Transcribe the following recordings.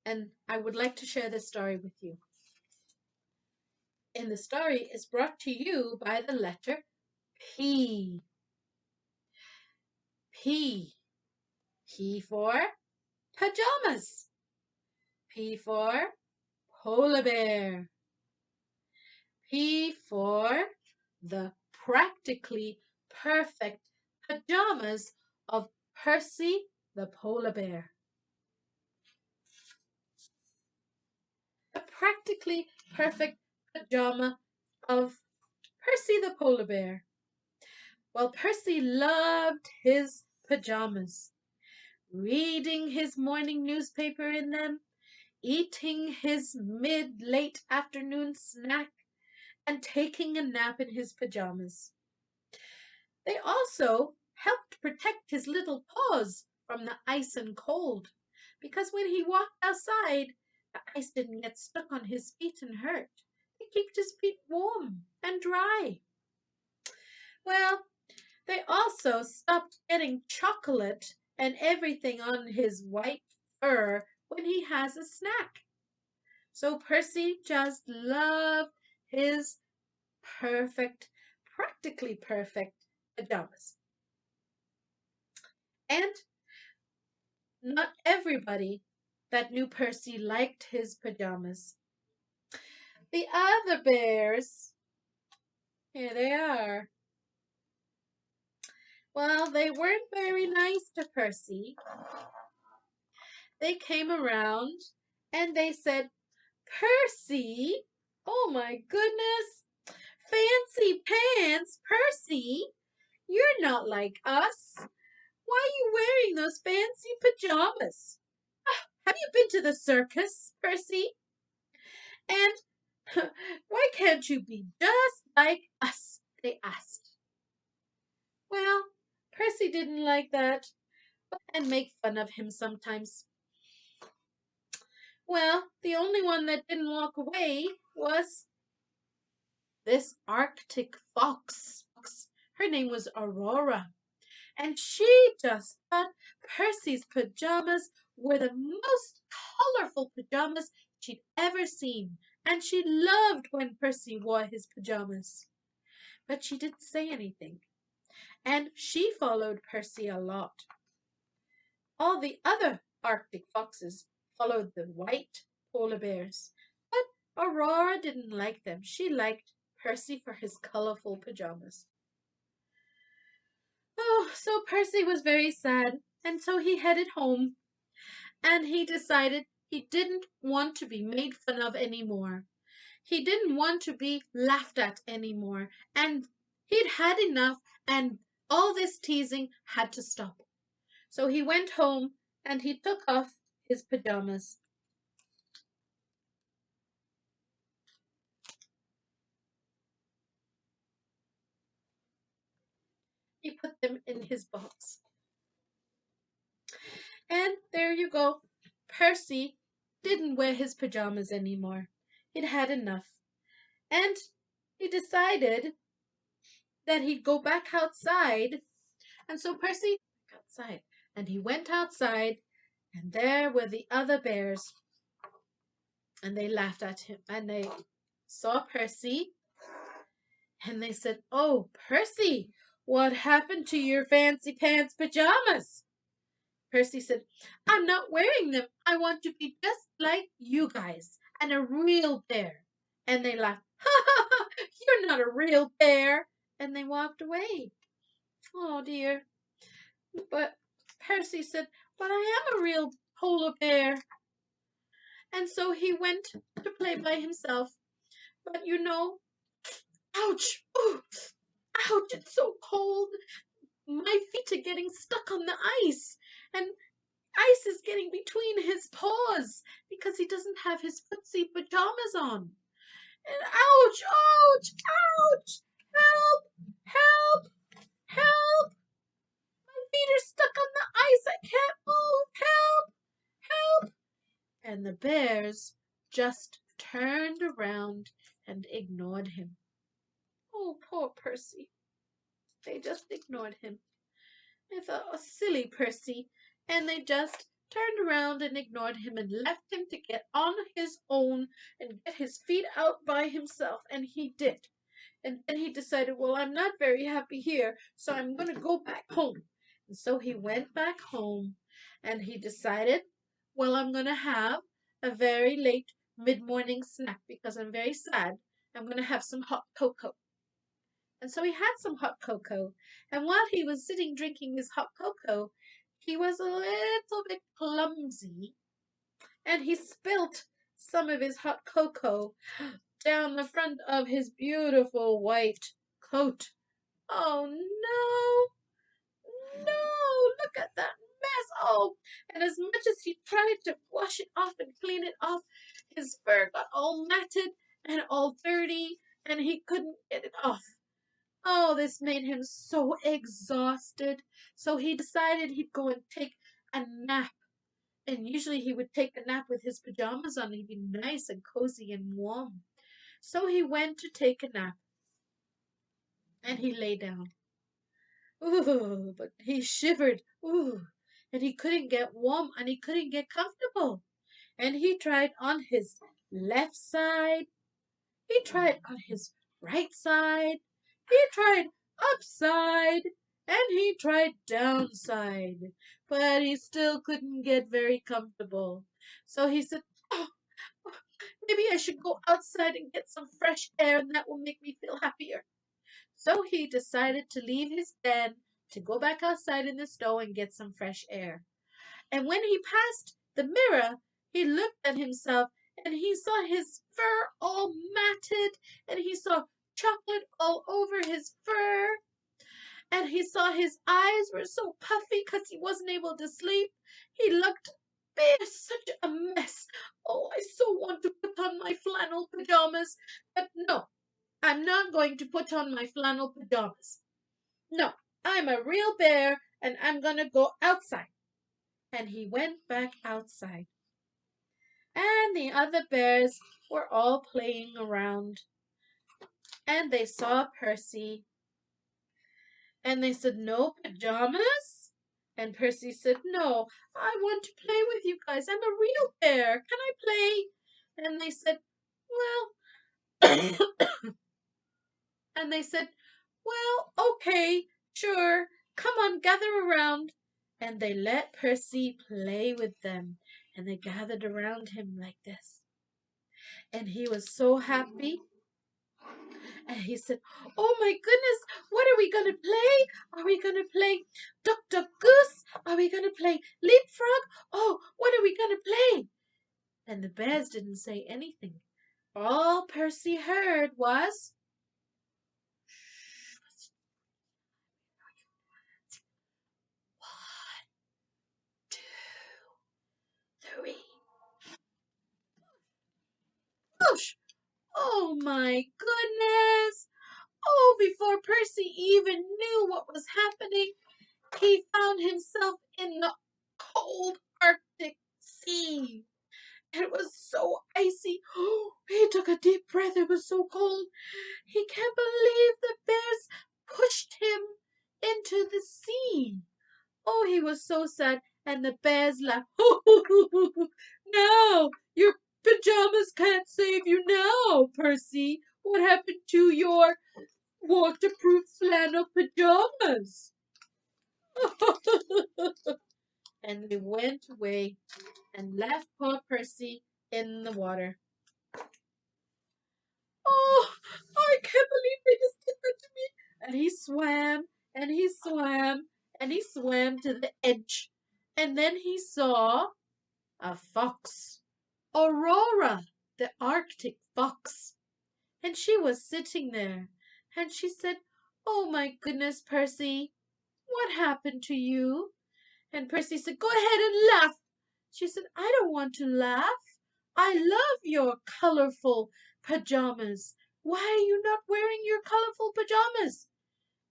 and I would like to share this story with you. And the story is brought to you by the letter P. P. P for pajamas. P for polar bear. P for the practically perfect pajamas of Percy the polar bear. The practically perfect pajama of Percy the polar bear. Well, Percy loved his pajamas, reading his morning newspaper in them, eating his mid-late afternoon snack, and taking a nap in his pajamas. They also helped protect his little paws from the ice and cold, because when he walked outside, the ice didn't get stuck on his feet and hurt. They kept his feet warm and dry. Well, they also stopped getting chocolate and everything on his white fur when he has a snack. So Percy just loved his perfect, practically perfect pajamas. And not everybody that knew Percy liked his pajamas. The other bears, here they are. Well, they weren't very nice to Percy. They came around and they said, Percy, oh my goodness, fancy pants, Percy, you're not like us. Why are you wearing those fancy pajamas? Have you been to the circus, Percy? And why can't you be just like us? They asked. Well, Percy didn't like that and make fun of him sometimes. Well, the only one that didn't walk away was this Arctic fox. Her name was Aurora, and she just thought Percy's pajamas were the most colorful pajamas she'd ever seen, and she loved when Percy wore his pajamas. But she didn't say anything, and she followed Percy a lot. All the other Arctic foxes followed the white polar bears, but Aurora didn't like them. She liked Percy for his colorful pajamas. Oh, so Percy was very sad, and so he headed home, and he decided he didn't want to be made fun of anymore. He didn't want to be laughed at anymore, and he'd had enough, and all this teasing had to stop. So he went home and he took off his pajamas. He put them in his box. And there you go. Percy didn't wear his pajamas anymore. He'd had enough. And he decided that he'd go back outside. And so Percy went outside. And he went outside, and there were the other bears. And they laughed at him. And they saw Percy. And they said, "Oh, Percy, what happened to your fancy pants pajamas?" Percy said, "I'm not wearing them. I want to be just like you guys and a real bear." And they laughed. "Ha ha ha, you're not a real bear." And they walked away. Oh dear. But Percy said, "But I am a real polar bear." And so he went to play by himself. But ouch, oh, ouch, it's so cold. My feet are getting stuck on the ice. And ice is getting between his paws because he doesn't have his footsie pajamas on. And ouch, ouch, ouch! Help, help, help! My feet are stuck on the ice. I can't move. Help, help! And the bears just turned around and ignored him. Oh, poor Percy. They just ignored him. They thought, oh, silly Percy. And they just turned around and ignored him and left him to get on his own and get his feet out by himself. And he did. And then he decided, well, I'm not very happy here, so I'm going to go back home. And so he went back home and he decided, well, I'm going to have a very late mid morning snack because I'm very sad. I'm going to have some hot cocoa. And so he had some hot cocoa. And while he was sitting drinking his hot cocoa, he was a little bit clumsy and he spilt some of his hot cocoa down the front of his beautiful white coat. Oh no, no, look at that mess. Oh, and as much as he tried to wash it off and clean it off, his fur got all matted and all dirty and he couldn't get it off. Oh, this made him so exhausted. So he decided he'd go and take a nap. And usually he would take a nap with his pajamas on. He'd be nice and cozy and warm. So he went to take a nap and he lay down. Ooh, but he shivered. Ooh, and he couldn't get warm and he couldn't get comfortable. And he tried on his left side. He tried on his right side. He tried upside. And he tried downside. But he still couldn't get very comfortable. So he said, oh, maybe I should go outside and get some fresh air and that will make me feel happier. So he decided to leave his den to go back outside in the snow and get some fresh air. And when he passed the mirror, he looked at himself and he saw his fur all matted and he saw chocolate all over his fur and he saw his eyes were so puffy because he wasn't able to sleep. He looked such a mess. Oh, I so want to put on my flannel pajamas, but no, I'm not going to put on my flannel pajamas. No, I'm a real bear and I'm going to go outside. And he went back outside. And the other bears were all playing around. And they saw Percy. And they said, no pajamas? And Percy said, no, I want to play with you guys. I'm a real bear. Can I play? And they said, well, and they said, well, okay, sure, come on, gather around. And they let Percy play with them. And they gathered around him like this. And he was so happy. And he said, oh my goodness, what are we going to play? Are we going to play Duck Duck Goose? Are we going to play Leapfrog? Oh, what are we going to play? And the bears didn't say anything. All Percy heard was, 1, 2, 3. Whoosh! Oh my goodness! Oh, before Percy even knew what was happening, he found himself in the cold Arctic Sea. It was so icy. Oh, he took a deep breath. It was so cold. He can't believe the bears pushed him into the sea. Oh, he was so sad. And the bears laughed. No, your pajamas can't save you now, Percy. What happened to your waterproof flannel pajamas? And they went away and left poor Percy in the water. Oh, I can't believe they just did that to me. And he swam and he swam and he swam to the edge. And then he saw a fox, Aurora, the Arctic fox. And she was sitting there. And she said, oh my goodness, Percy, what happened to you? And Percy said, go ahead and laugh. She said, I don't want to laugh. I love your colorful pajamas. Why are you not wearing your colorful pajamas?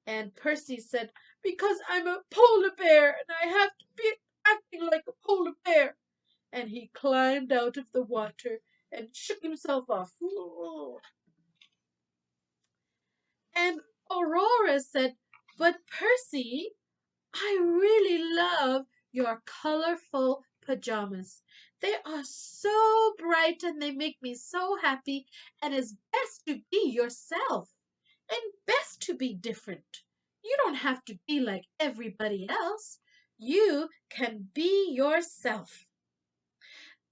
And Percy said, because I'm a polar bear and I have to be acting like a polar bear. And he climbed out of the water and shook himself off. And Aurora said, but Percy, I really love your colorful pajamas. They are so bright and they make me so happy, and it's best to be yourself and best to be different. You don't have to be like everybody else. You can be yourself.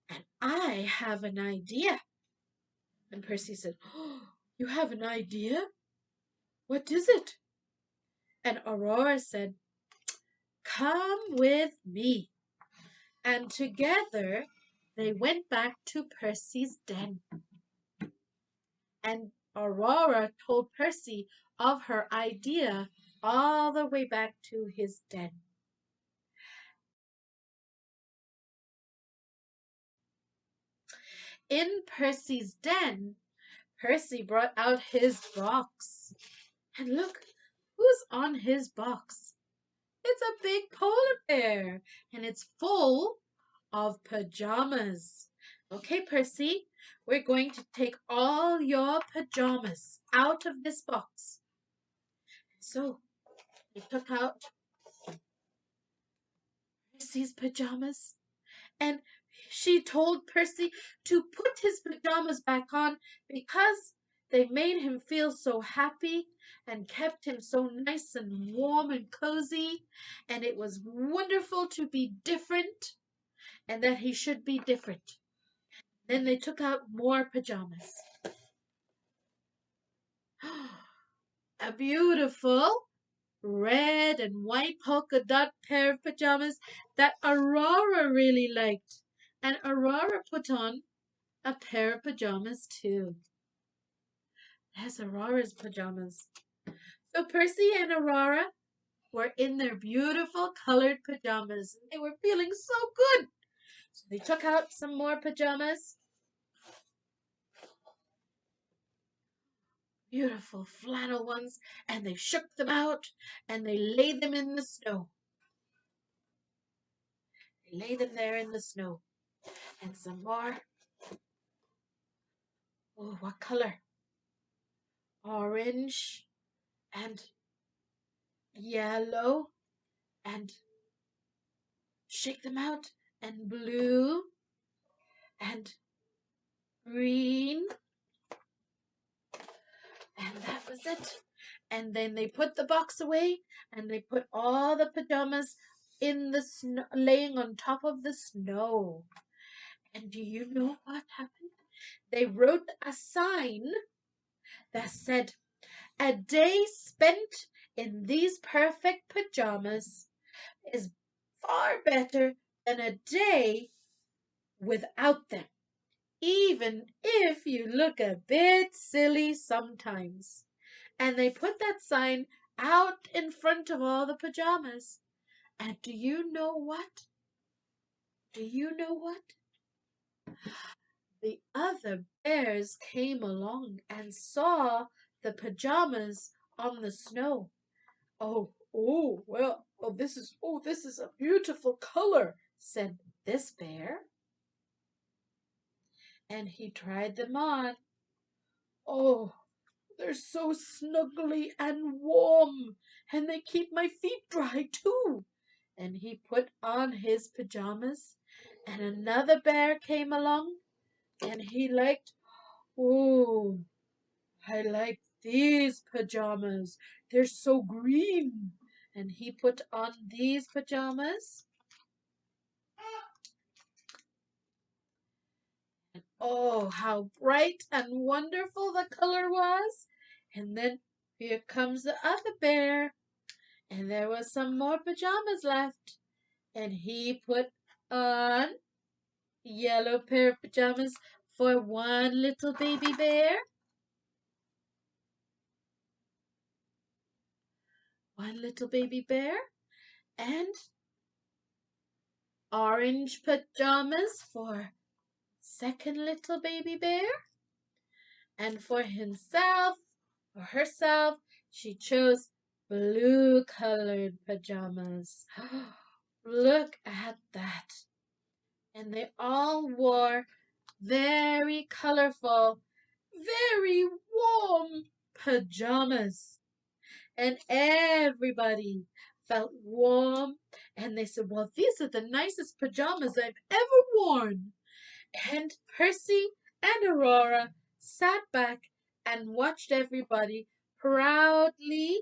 And I have an idea. And Percy said, "Oh, you have an idea? What is it?" And Aurora said, "Come with me." And together they went back to Percy's den. And Aurora told Percy of her idea all the way back to his den. In Percy's den, Percy brought out his box. And look, who's on his box? It's a big polar bear, and it's full of pajamas. Okay, Percy, we're going to take all your pajamas out of this box. So he took out Percy's pajamas, and she told Percy to put his pajamas back on because they made him feel so happy and kept him so nice and warm and cozy, and it was wonderful to be different and that he should be different. Then they took out more pajamas. A beautiful red and white polka dot pair of pajamas that Aurora really liked. And Aurora put on a pair of pajamas too. There's Aurora's pajamas. So Percy and Aurora were in their beautiful colored pajamas. They were feeling so good. So they took out some more pajamas. Beautiful flannel ones, and they shook them out and they laid them in the snow. They laid them there in the snow. And some more. Oh, what color? Orange and yellow and shake them out and blue and green, and that was it. And then they put the box away and they put all the pajamas in the snow, laying on top of the snow. And do you know what happened? They wrote a sign that said, "A day spent in these perfect pajamas is far better than a day without them, even if you look a bit silly sometimes." And they put that sign out in front of all the pajamas. And do you know what? Do you know what? The other bears came along and saw the pajamas on the snow. This is a beautiful color," said this bear. And he tried them on. "Oh, they're so snuggly and warm, and they keep my feet dry too." And he put on his pajamas, and another bear came along, and he liked, "Oh, I like these pajamas. They're so green." And he put on these pajamas. And oh, how bright and wonderful the color was. And then here comes the other bear. And there was some more pajamas left. And he put on yellow pair of pajamas for one little baby bear. One little baby bear. And orange pajamas for second little baby bear. And for himself or herself, she chose blue colored pajamas. Look at that. And they all wore very colorful, very warm pajamas. And everybody felt warm, and they said, well, these are the nicest pajamas I've ever worn. And Percy and Aurora sat back and watched everybody proudly.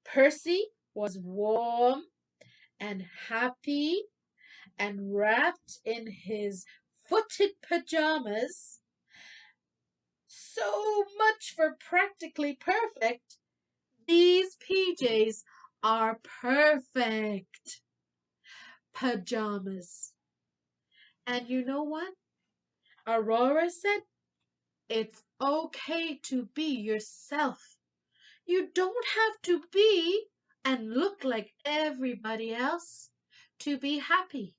Percy was warm and happy and wrapped in his footed pajamas. So much for practically perfect. These PJs are perfect pajamas. And you know what? Aurora said it's okay to be yourself. You don't have to be and look like everybody else to be happy.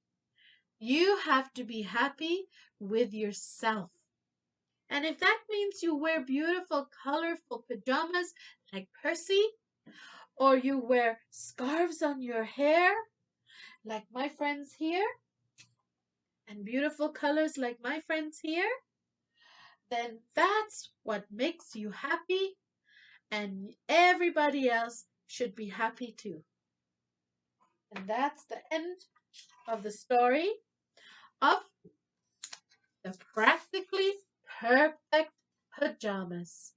You have to be happy with yourself. And if that means you wear beautiful, colorful pajamas like Percy, or you wear scarves on your hair like my friends here, and beautiful colors like my friends here, then that's what makes you happy, and everybody else should be happy too. And that's the end of the story of the practically perfect pajamas.